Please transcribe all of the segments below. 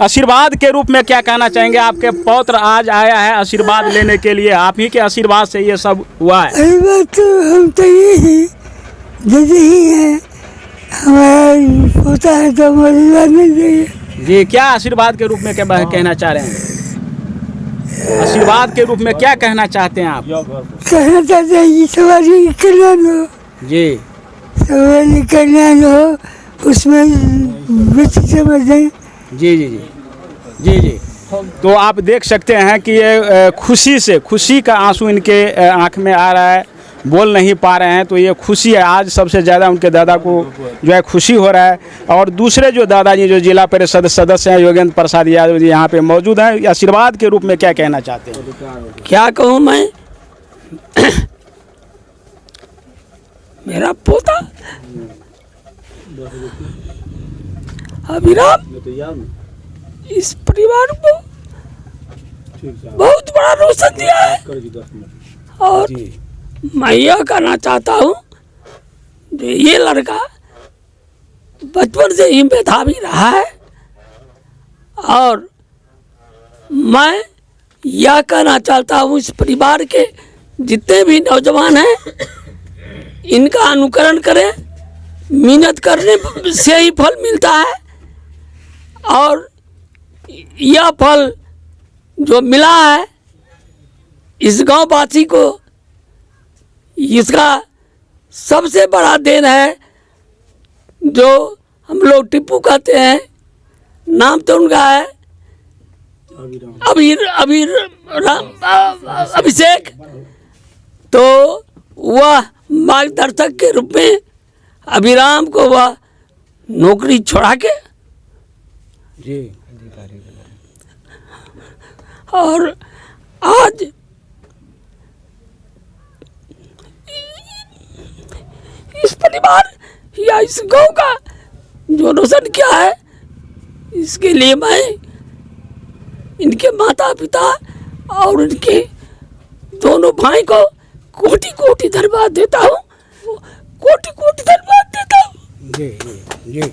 आशीर्वाद के रूप में क्या कहना चाहेंगे? आपके पौत्र आज आया है आशीर्वाद लेने के लिए, आप ही के आशीर्वाद से ये सब हुआ है। अरे बात तो हम तो ये ही जैसे ही है, हमारा होता है तो आशीर्वाद मिल जाइए। जी, क्या आशीर्वाद के रूप में क्या कहना चाह रहे हैं? आशीर्वाद के रूप में क्या कहना चाहते हैं आप? कहना चाहते हैं कि समाज की कल्याण हो, जी, समाज की कल्याण हो, उसमें बेची समझें। जी जी जी जी जी। तो आप देख सकते हैं कि ये खुशी का आंसू इनके आंख में आ रहा है, बोल नहीं पा रहे हैं। तो ये खुशी है, आज सबसे ज़्यादा उनके दादा को जो है खुशी हो रहा है। और दूसरे जो दादाजी जो जिला परिषद सदस्य हैं योगेंद्र प्रसाद यादव जी यहाँ पे मौजूद हैं, आशीर्वाद के रूप में क्या कहना चाहते हैं? क्या कहूँ मैं, मेरा पोता अभिराम इस परिवार को बहुत बड़ा रोशन दिया है। और मैं यह कहना चाहता हूँ कि ये लड़का बचपन से ही मेधावी रहा है। और मैं यह कहना चाहता हूँ इस परिवार के जितने भी नौजवान हैं इनका अनुकरण करें, मेहनत करने से ही फल मिलता है। और यह फल जो मिला है इस गांव वासी को, इसका सबसे बड़ा देन है जो हम लोग टिप्पू कहते हैं, नाम तो उनका है अभिषेक। तो वह मार्गदर्शक के रूप में अभिराम को वह नौकरी छोड़ा के जी और आज इस परिवार या इस गांव का जो रोशन किया है, इसके लिए मैं इनके माता पिता और इनके दोनों भाई को कोटि कोटि धन्यवाद देता हूँ, कोटि कोटि धन्यवाद देता हूँ। जी जी जी।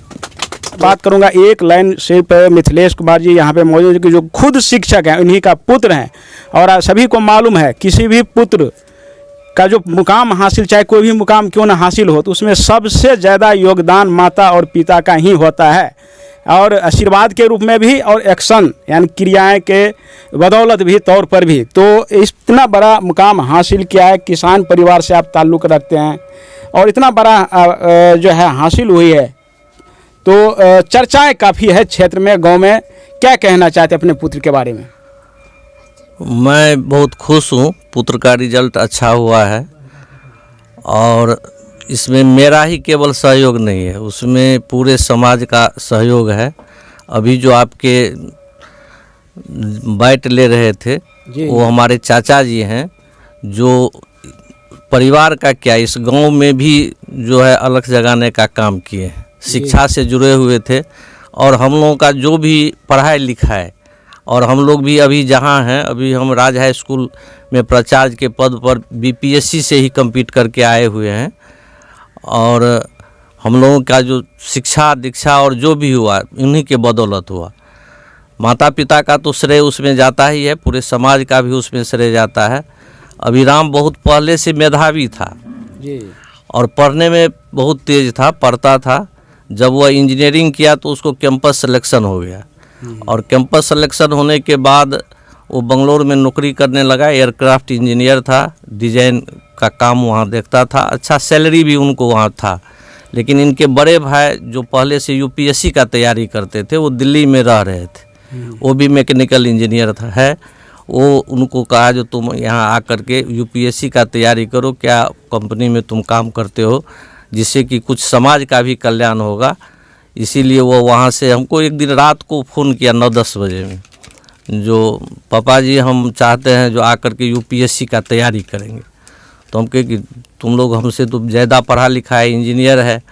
बात करूंगा एक लाइन सिर्फ मिथिलेश कुमार जी यहाँ पे मौजूद हैं कि जो खुद शिक्षक हैं, उन्हीं का पुत्र हैं। और सभी को मालूम है किसी भी पुत्र का जो मुकाम हासिल, चाहे कोई भी मुकाम क्यों ना हासिल हो, तो उसमें सबसे ज़्यादा योगदान माता और पिता का ही होता है। और आशीर्वाद के रूप में भी और एक्शन यानी क्रियाएं के बदौलत भी तौर पर भी। तो इतना बड़ा मुकाम हासिल किया है, किसान परिवार से आप ताल्लुक़ रखते हैं और इतना बड़ा जो है हासिल हुई है। तो चर्चाएं काफ़ी है क्षेत्र में, गांव में। क्या कहना चाहते हैं अपने पुत्र के बारे में? मैं बहुत खुश हूँ, पुत्र का रिजल्ट अच्छा हुआ है। और इसमें मेरा ही केवल सहयोग नहीं है, उसमें पूरे समाज का सहयोग है। अभी जो आपके बाइट ले रहे थे वो हमारे चाचा जी हैं, जो परिवार का क्या इस गांव में भी जो है अलग जगाने का काम किए हैं, शिक्षा से जुड़े हुए थे। और हम लोगों का जो भी पढ़ाई लिखाई, और हम लोग भी अभी जहाँ हैं, अभी हम राज हाई स्कूल में प्राचार्य के पद पर बीपीएससी से ही कम्पीट करके आए हुए हैं। और हम लोगों का जो शिक्षा दीक्षा और जो भी हुआ उन्हीं के बदौलत हुआ। माता पिता का तो श्रेय उसमें जाता ही है, पूरे समाज का भी उसमें श्रेय जाता है। अभिराम बहुत पहले से मेधावी था जी, और पढ़ने में बहुत तेज था, पढ़ता था। जब वह इंजीनियरिंग किया तो उसको कैंपस सिलेक्शन हो गया, और कैंपस सिलेक्शन होने के बाद वो बंगलोर में नौकरी करने लगा। एयरक्राफ्ट इंजीनियर था, डिजाइन का काम वहाँ देखता था, अच्छा सैलरी भी उनको वहाँ था। लेकिन इनके बड़े भाई जो पहले से यूपीएससी का तैयारी करते थे, वो दिल्ली में रह रहे थे, वो भी मैकेनिकल इंजीनियर है। वो उनको कहा जो तुम यहाँ आकर के यूपीएससी का तैयारी करो, क्या कंपनी में तुम काम करते हो, जिससे कि कुछ समाज का भी कल्याण होगा। इसीलिए वो वहाँ से हमको एक दिन रात को फ़ोन किया 9-10 बजे में, जो पापा जी हम चाहते हैं जो आकर के यूपीएससी का तैयारी करेंगे। तो हम कहे कि तुम लोग हमसे तो ज़्यादा पढ़ा लिखा है, इंजीनियर है,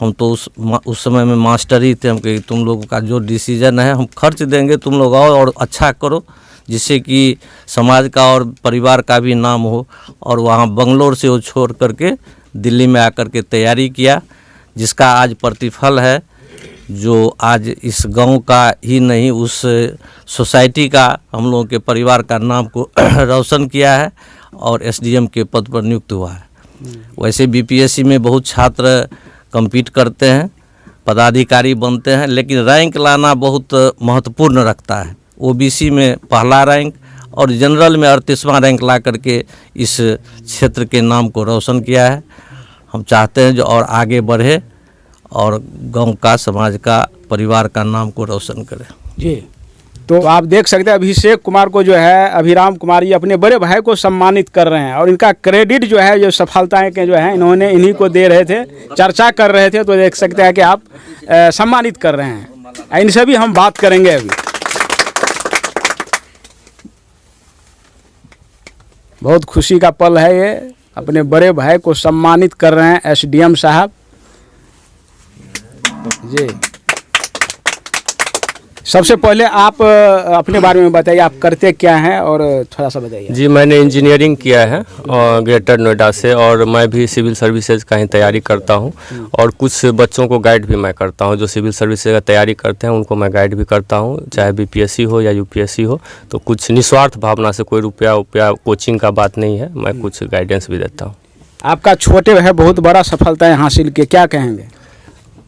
हम तो उस समय में मास्टर ही थे। हम कहे तुम लोगों का जो डिसीजन है हम खर्च देंगे, तुम लोग आओ और अच्छा करो, जिससे कि समाज का और परिवार का भी नाम हो। और वहाँ बंगलोर से वो छोड़ करके दिल्ली में आकर के तैयारी किया, जिसका आज प्रतिफल है जो आज इस गांव का ही नहीं उस सोसाइटी का, हम लोगों के परिवार का नाम को रोशन किया है और एसडीएम के पद पर नियुक्त हुआ है। वैसे बीपीएससी में बहुत छात्र compete करते हैं, पदाधिकारी बनते हैं, लेकिन रैंक लाना बहुत महत्वपूर्ण रखता है। ओबीसी में पहला रैंक और जनरल में 38वां रैंक ला करके इस क्षेत्र के नाम को रोशन किया है। हम चाहते हैं जो और आगे बढ़े और गांव का, समाज का, परिवार का नाम को रोशन करे। जी, तो आप देख सकते हैं अभिषेक कुमार को जो है अभिराम कुमार जी अपने बड़े भाई को सम्मानित कर रहे हैं और इनका क्रेडिट जो है, जो सफलताएं के जो है इन्होंने इन्हीं को दे रहे थे, चर्चा कर रहे थे। तो देख सकते हैं कि आप सम्मानित कर रहे हैं। इनसे भी हम बात करेंगे अभी। बहुत खुशी का पल है ये, अपने बड़े भाई को सम्मानित कर रहे हैं एसडीएम साहब जी। सबसे पहले आप अपने बारे में बताइए, आप करते क्या हैं और थोड़ा सा बताइए। जी, मैंने इंजीनियरिंग किया है और ग्रेटर नोएडा से, और मैं भी सिविल सर्विसेज का ही तैयारी करता हूं और कुछ बच्चों को गाइड भी मैं करता हूं। जो सिविल सर्विसेज का तैयारी करते हैं उनको मैं गाइड भी करता हूं, चाहे बीपीएससी हो या यूपीएससी हो। तो कुछ निस्वार्थ भावना से, कोई रुपया कोचिंग का बात नहीं है, मैं कुछ गाइडेंस भी देता हूँ। आपका छोटे है बहुत बड़ा सफलताएं हासिल की, क्या कहेंगे?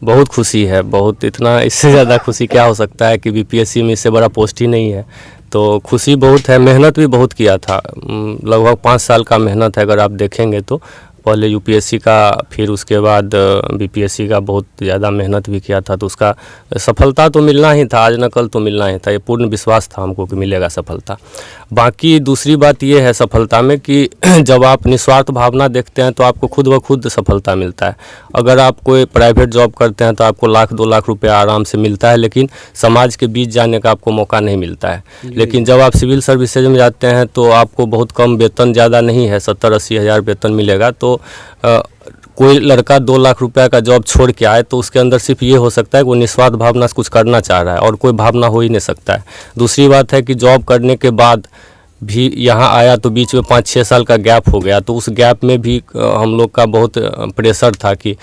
बहुत खुशी है, बहुत, इतना इससे ज़्यादा खुशी क्या हो सकता है कि बीपीएससी में इससे बड़ा पोस्ट ही नहीं है। तो खुशी बहुत है, मेहनत भी बहुत किया था, लगभग 5 साल का मेहनत है अगर आप देखेंगे तो। पहले यूपीएससी का, फिर उसके बाद बीपीएससी का बहुत ज़्यादा मेहनत भी किया था। तो उसका सफलता तो मिलना ही था, आज न कल तो मिलना ही था, ये पूर्ण विश्वास था हमको कि मिलेगा सफलता। बाकी दूसरी बात ये है सफलता में कि जब आप निस्वार्थ भावना देखते हैं तो आपको खुद ब खुद सफलता मिलता है। अगर आप कोई प्राइवेट जॉब करते हैं तो आपको 1-2 लाख रुपया आराम से मिलता है, लेकिन समाज के बीच जाने का आपको मौका नहीं मिलता है। लेकिन जब आप सिविल सर्विसेज में जाते हैं तो आपको बहुत कम वेतन, ज़्यादा नहीं है, 70-80 हज़ार वेतन मिलेगा। तो कोई लड़का 2 लाख रुपया का जॉब छोड़ के आए तो उसके अंदर सिर्फ ये हो सकता है कि वो निस्वार्थ भावना से कुछ करना चाह रहा है, और कोई भावना हो ही नहीं सकता है। दूसरी बात है कि जॉब करने के बाद भी यहाँ आया तो बीच में 5-6 साल का गैप हो गया। तो उस गैप में भी हम लोग का बहुत प्रेशर था, कि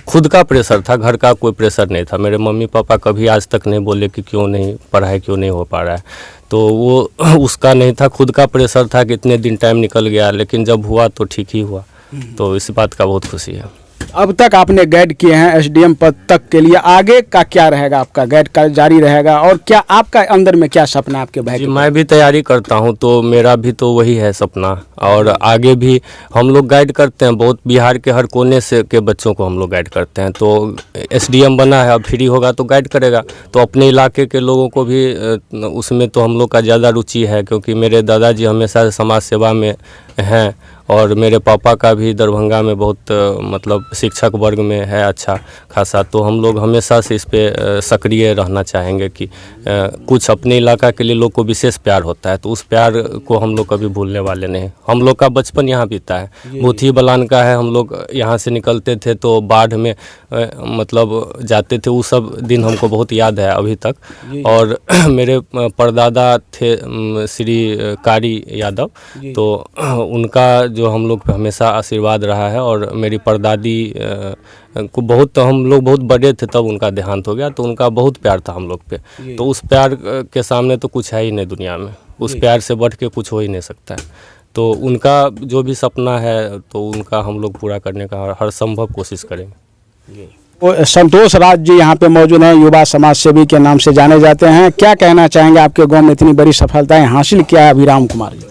खुद का प्रेशर था, घर का कोई प्रेशर नहीं था। मेरे मम्मी पापा कभी आज तक नहीं बोले कि क्यों नहीं पढ़ाई, क्यों नहीं हो पा रहा है। तो वो उसका नहीं था, खुद का प्रेशर था कि इतने दिन टाइम निकल गया, लेकिन जब हुआ तो ठीक ही हुआ। तो इस बात का बहुत खुशी है। अब तक आपने गाइड किए हैं एसडीएम पद तक के लिए, आगे का क्या रहेगा? आपका गाइड का जारी रहेगा और क्या आपका अंदर में क्या सपना है आपके भाई? जी, मैं भी तैयारी करता हूं, तो मेरा भी तो वही है सपना, और आगे भी हम लोग गाइड करते हैं। बहुत बिहार के हर कोने से के बच्चों को हम लोग गाइड करते हैं। तो एसडीएम बना है, अब फ्री होगा तो गाइड करेगा, तो अपने इलाके के लोगों को भी उसमें तो हम लोग का ज़्यादा रुचि है, क्योंकि मेरे दादाजी हमेशा समाज सेवा में हैं और मेरे पापा का भी दरभंगा में बहुत मतलब शिक्षक वर्ग में है अच्छा खासा। तो हम लोग हमेशा से इस पे सक्रिय रहना चाहेंगे कि कुछ अपने इलाका के लिए लोग को विशेष प्यार होता है, तो उस प्यार को हम लोग कभी भूलने वाले नहीं। हम लोग का बचपन यहाँ बीता है, भूथी बलान का है। हम लोग यहाँ से निकलते थे तो बाढ़ में मतलब जाते थे, वो सब दिन हमको बहुत याद है अभी तक। और मेरे परदादा थे श्री कारी यादव, तो उनका जो हम लोग पे हमेशा आशीर्वाद रहा है। और मेरी परदादी को बहुत, हम लोग बहुत बड़े थे तब उनका देहांत हो गया, तो उनका बहुत प्यार था हम लोग पे। तो उस प्यार के सामने तो कुछ है ही नहीं दुनिया में, उस प्यार से बढ़ के कुछ हो ही नहीं सकता है। तो उनका जो भी सपना है तो उनका हम लोग पूरा करने का हर संभव कोशिश करेंगे। तो संतोष राज जी यहाँ पे मौजूद हैं, युवा समाज सेवी के नाम से जाने जाते हैं। क्या कहना चाहेंगे, आपके गाँव में इतनी बड़ी सफलताएँ हासिल किया है अभिराम कुमार जी?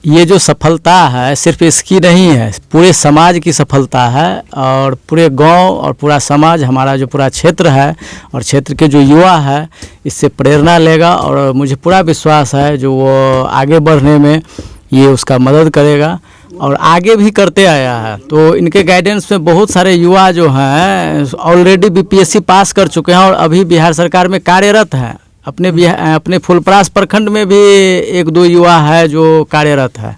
ये जो सफलता है सिर्फ इसकी नहीं है, पूरे समाज की सफलता है। और पूरे गांव और पूरा समाज, हमारा जो पूरा क्षेत्र है और क्षेत्र के जो युवा है, इससे प्रेरणा लेगा। और मुझे पूरा विश्वास है जो वो आगे बढ़ने में ये उसका मदद करेगा और आगे भी करते आया है। तो इनके गाइडेंस में बहुत सारे युवा जो हैं ऑलरेडी बीपीएससी पास कर चुके हैं और अभी बिहार सरकार में कार्यरत हैं। अपने फुलपरास प्रखंड में भी 1-2 युवा है जो कार्यरत है।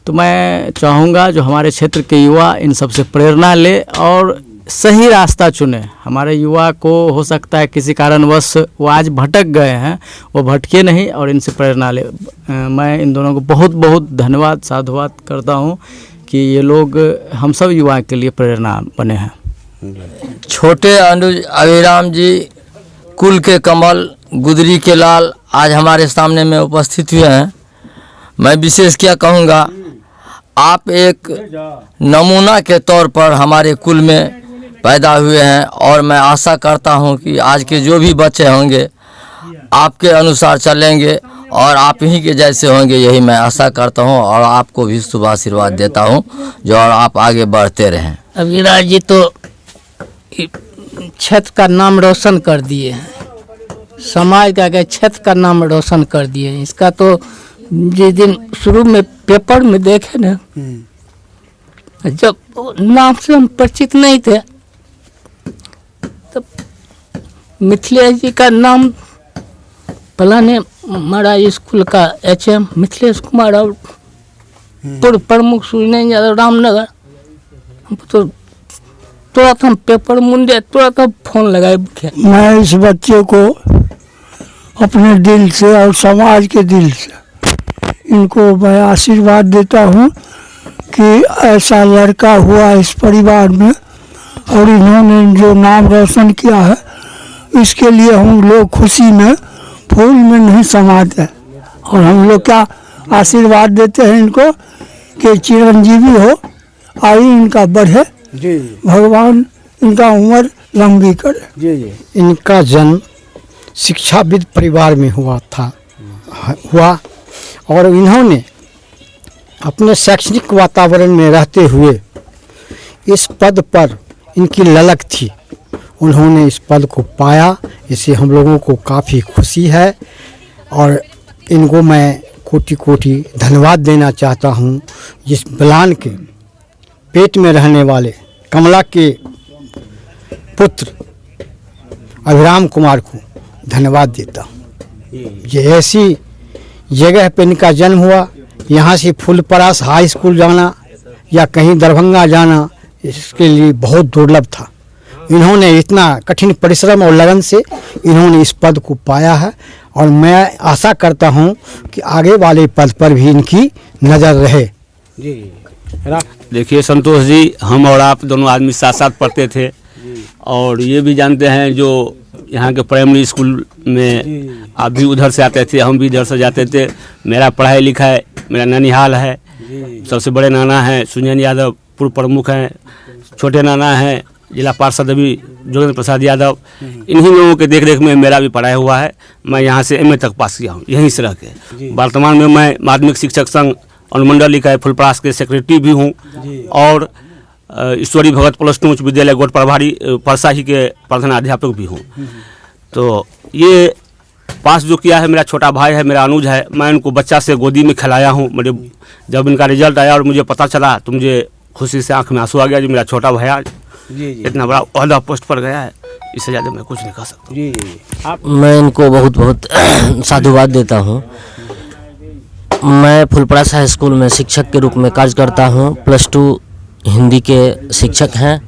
तो मैं चाहूँगा जो हमारे क्षेत्र के युवा इन सब से प्रेरणा ले और सही रास्ता चुने। हमारे युवा को हो सकता है किसी कारणवश वो आज भटक गए हैं, वो भटके नहीं और इनसे प्रेरणा ले। मैं इन दोनों को बहुत बहुत धन्यवाद साधुवाद करता हूँ कि ये लोग हम सब युवा के लिए प्रेरणा बने हैं। छोटे अनुज अभिराम जी, कुल के कमल, गुदरी के लाल आज हमारे सामने में उपस्थित हुए हैं। मैं विशेष क्या कहूँगा, आप एक नमूना के तौर पर हमारे कुल में पैदा हुए हैं और मैं आशा करता हूँ कि आज के जो भी बच्चे होंगे आपके अनुसार चलेंगे और आप ही के जैसे होंगे, यही मैं आशा करता हूँ और आपको भी शुभ आशीर्वाद देता हूँ जो और आप आगे बढ़ते रहें। अभिराज जी तो क्षेत्र का नाम रोशन कर दिए हैं, समाज का क्या क्षेत्र का नाम रोशन कर दिए हैं। इसका तो जिस दिन शुरू में पेपर में देखे ना, जब नाम से हम परिचित नहीं थे तब मिथिलेश जी का नाम फलाने महाराज स्कूल का HM मिथिलेश कुमार और पूर्व प्रमुख सूर्य यादव रामनगर, तो तुरंत हम पेपर मुंडे तुरंत हम फोन लगाए। मैं इस बच्चे को अपने दिल से और समाज के दिल से इनको मैं आशीर्वाद देता हूँ कि ऐसा लड़का हुआ इस परिवार में और इन्होंने जो नाम रोशन किया है इसके लिए हम लोग खुशी में फूल में नहीं समाते और हम लोग क्या आशीर्वाद देते हैं इनको कि चिरंजीवी हो, आयु इनका बढ़े, भगवान इनका उम्र लंबी करे। इनका जन्म शिक्षाविद परिवार में हुआ और इन्होंने अपने शैक्षणिक वातावरण में रहते हुए इस पद पर इनकी ललक थी, उन्होंने इस पद को पाया, इससे हम लोगों को काफ़ी खुशी है और इनको मैं कोटि कोटि धन्यवाद देना चाहता हूँ। जिस बलान के पेट में रहने वाले कमला के पुत्र अभिराम कुमार को धन्यवाद देता हूँ। ये ऐसी जगह पे इनका जन्म हुआ, यहाँ से फुलपरास हाई स्कूल जाना या कहीं दरभंगा जाना इसके लिए बहुत दुर्लभ था। इन्होंने इतना कठिन परिश्रम और लगन से इन्होंने इस पद को पाया है और मैं आशा करता हूँ कि आगे वाले पद पर भी इनकी नज़र रहे। देखिए संतोष जी, हम और आप दोनों आदमी साथ साथ पढ़ते थे और ये भी जानते हैं जो यहाँ के प्राइमरी स्कूल में आप भी उधर से आते थे, हम भी इधर से जाते थे। मेरा पढ़ाई लिखाई मेरा ननिहाल है, सबसे बड़े नाना हैं सुजन यादव पूर्व प्रमुख हैं, छोटे नाना हैं जिला पार्षद अभी जोगेंद्र प्रसाद यादव, इन्हीं लोगों के देख रेख में मेरा भी पढ़ाई हुआ है। मैं यहाँ से MA तक पास किया हूँ यहीं से रह के। वर्तमान में मैं माध्यमिक शिक्षक संघ अनुमंडल इकाई फुलपरास के सेक्रेटरी भी हूँ और ईश्वरी भगत +2 उच्च विद्यालय गोट प्रभारी परसाही के प्रधानाध्यापक भी हूँ। तो ये पास जो किया है मेरा छोटा भाई है, मेरा अनुज है, मैं उनको बच्चा से गोदी में खिलाया हूँ। मेरे जब इनका रिजल्ट आया और मुझे पता चला तो मुझे खुशी से आंख में आंसू आ गया जो मेरा छोटा भैया इतना बड़ा ओहदा पोस्ट पर गया है, इससे ज़्यादा मैं कुछ नहीं कह सकता। मैं इनको बहुत बहुत साधुवाद देता हूँ। मैं फुलपरास हाई स्कूल में शिक्षक के रूप में कार्य करता हूँ, +2 हिंदी के शिक्षक हैं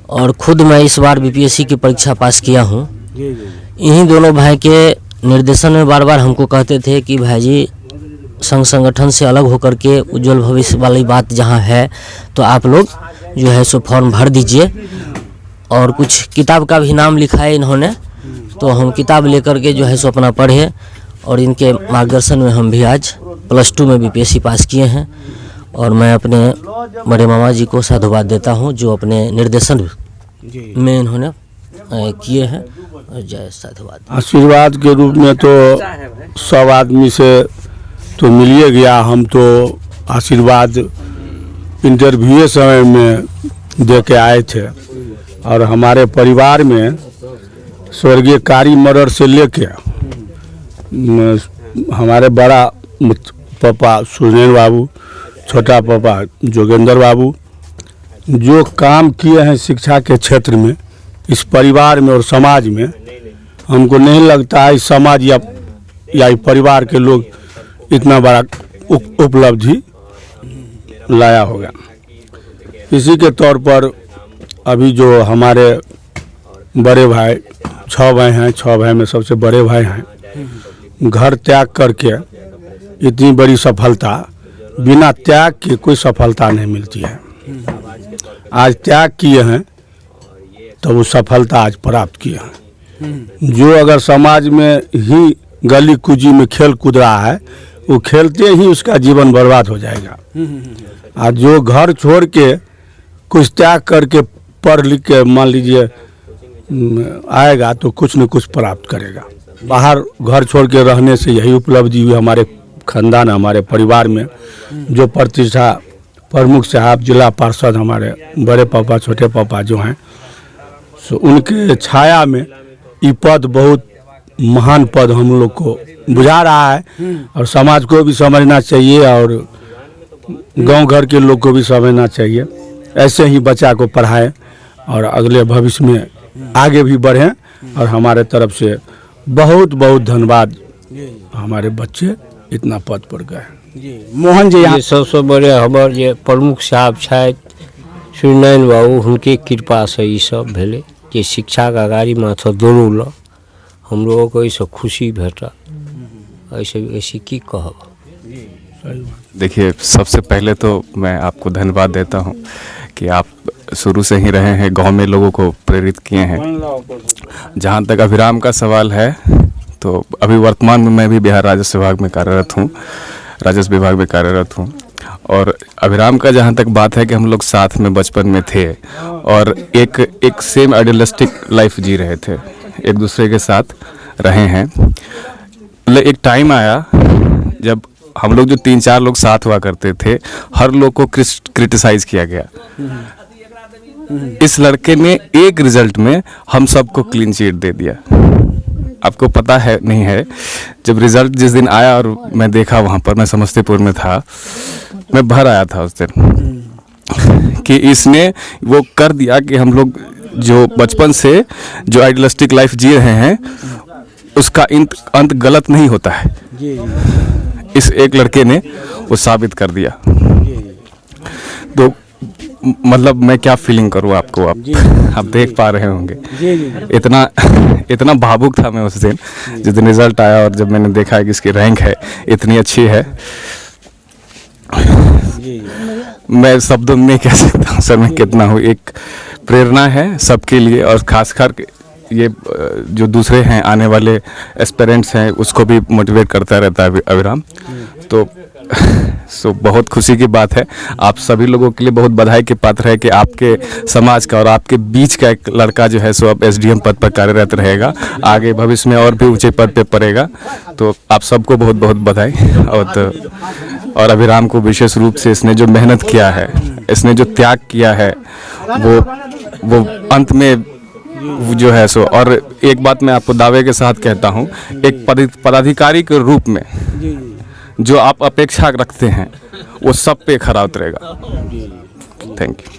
और खुद मैं इस बार BPSC की परीक्षा पास किया हूँ। इन्हीं दोनों भाई के निर्देशन में बार बार हमको कहते थे कि भाई जी संघ संगठन से अलग होकर के उज्जवल भविष्य वाली बात जहाँ है तो आप लोग जो है सो फॉर्म भर दीजिए। और कुछ किताब का भी नाम लिखा है इन्होंने, तो हम किताब लेकर के जो है सो अपना पढ़े और इनके मार्गदर्शन में हम भी आज +2 में BPSC पास किए हैं। और मैं अपने बड़े मामा जी को साधुवाद देता हूँ जो अपने निर्देशन में इन्होंने किए हैं। जय साधुवाद। आशीर्वाद के रूप में तो सब आदमी से तो मिलिए गया, हम तो आशीर्वाद इंटरव्यू समय में दे के आए थे और हमारे परिवार में स्वर्गीय कारी मर्डर से लेके हमारे बड़ा पापा सुजन बाबू, छोटा पापा जोगेंद्र बाबू जो काम किए हैं शिक्षा के क्षेत्र में इस परिवार में और समाज में, हमको नहीं लगता है इस समाज या इस परिवार के लोग इतना बड़ा उपलब्धि लाया होगा। इसी के तौर पर अभी जो हमारे बड़े भाई 6 भाई हैं, 6 भाई में सबसे बड़े भाई हैं, घर त्याग करके इतनी बड़ी सफलता, बिना त्याग के कोई सफलता नहीं मिलती है। आज त्याग किए हैं तो वो सफलता आज प्राप्त किए हैं। जो अगर समाज में ही गली कूची में खेल कूद रहा है, वो खेलते ही उसका जीवन बर्बाद हो जाएगा। और जो घर छोड़ के कुछ त्याग करके पढ़ लिख के मान लीजिए आएगा तो कुछ न कुछ प्राप्त करेगा। बाहर घर छोड़ के रहने से यही उपलब्धि हुई हमारे खानदान, हमारे परिवार में। जो प्रतिष्ठा प्रमुख साहब, जिला पार्षद, हमारे बड़े पापा, छोटे पापा जो हैं, सो उनके छाया में ये पद बहुत महान पद हम लोग को बुझा रहा है। और समाज को भी समझना चाहिए और गांव घर के लोग को भी समझना चाहिए। ऐसे ही बच्चा को पढ़ाएं और अगले भविष्य में आगे भी बढ़ें। और हमारे तरफ से बहुत बहुत धन्यवाद, हमारे बच्चे इतना पद पर गए। मोहन जी यहाँ ये सबसे बड़े हमारे जे प्रमुख साहब छथि सूर्यनारायण बाबू, हुनके कृपा से ये सब भेले कि शिक्षा का गाड़ी माथा दौड़ल, हम लोगों को इससे खुशी भेटा। ऐसी की कहब। देखिए, सबसे पहले तो मैं आपको धन्यवाद देता हूं कि आप शुरू से ही रहे हैं, गांव में लोगों को प्रेरित किए हैं। जहां तक अभिराम का सवाल है, तो अभी वर्तमान में मैं भी बिहार राजस्व विभाग में कार्यरत हूं, राजस्व विभाग में कार्यरत हूं। और अभिराम का जहां तक बात है कि हम लोग साथ में बचपन में थे और एक सेम आइडियलिस्टिक लाइफ जी रहे थे, एक दूसरे के साथ रहे हैं। एक टाइम आया जब हम लोग जो 3-4 लोग साथ हुआ करते थे, हर लोग को क्रिटिसाइज किया गया। इस लड़के ने एक रिजल्ट में हम सबको क्लीन चिट दे दिया। आपको पता है नहीं है, जब रिजल्ट जिस दिन आया और मैं देखा वहाँ पर, मैं समस्तीपुर में था, मैं भर आया था उस दिन कि इसने वो कर दिया कि हम लोग जो बचपन से जो आइडियलिस्टिक लाइफ जी रहे हैं उसका अंत गलत नहीं होता है। इस एक लड़के ने वो साबित कर दिया। तो मतलब मैं क्या फीलिंग करूँ आपको, आप देख पा रहे होंगे। इतना भावुक था मैं उस दिन, जिस दिन रिजल्ट आया और जब मैंने देखा कि इसकी रैंक है इतनी अच्छी है। मैं शब्दों में नहीं कह सकता सर मैं कितना हूँ। एक प्रेरणा है सबके लिए, और खासकर ये जो दूसरे हैं आने वाले एस्पिरेंट्स हैं उसको भी मोटिवेट करता रहता है अभिराम। तो बहुत खुशी की बात है। आप सभी लोगों के लिए बहुत बधाई के पात्र है कि आपके समाज का और आपके बीच का एक लड़का जो है सो अब एसडीएम पद पर कार्यरत रहेगा, आगे भविष्य में और भी ऊंचे पद पे पड़ेगा। तो आप सबको बहुत बहुत बधाई। और अभिराम को विशेष रूप से इसने जो मेहनत किया है, इसने जो त्याग किया है, वो अंत में जो है सो। और एक बात मैं आपको दावे के साथ कहता हूँ, एक पदाधिकारी के रूप में जो आप अपेक्षा रखते हैं वो सब पे खरा उतरेगा। Thank you.